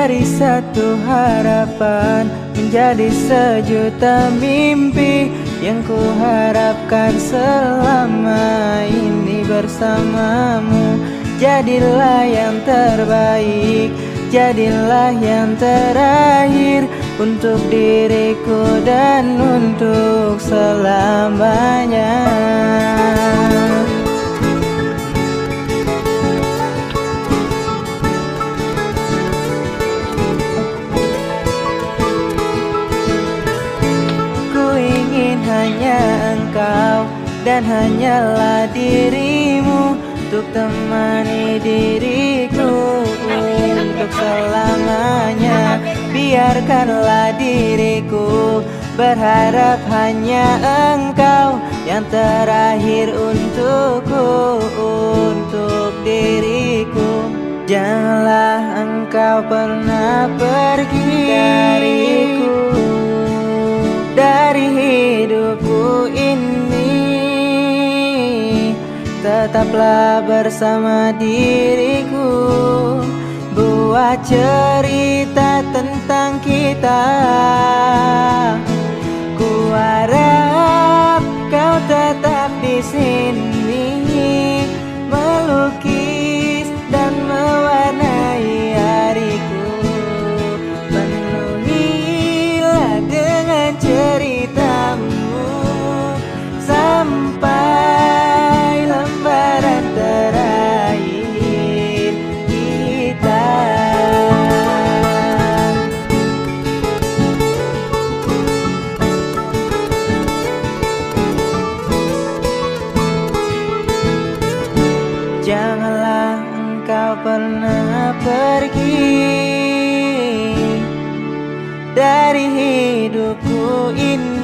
Dari satu harapan menjadi sejuta mimpi yang ku harapkan selama ini bersamamu. Jadilah yang terbaik, jadilah yang terakhir untuk diriku dan untuk selamanya. Hanya engkau dan hanyalah dirimu untuk temani diriku untuk selamanya. Biarkanlah diriku berharap hanya engkau yang terakhir untukku, untuk diriku. Janganlah engkau pernah pergi dariku, dari hidupku ini. Tetaplah bersama diriku, buat cerita tentang kita. Ku harap kau tetap di sini, melukis dan mewarnai hariku. Penuhilah dengan ceritamu sampai lembaran terakhir kita. Janganlah engkau pernah pergi dari hidupku ini.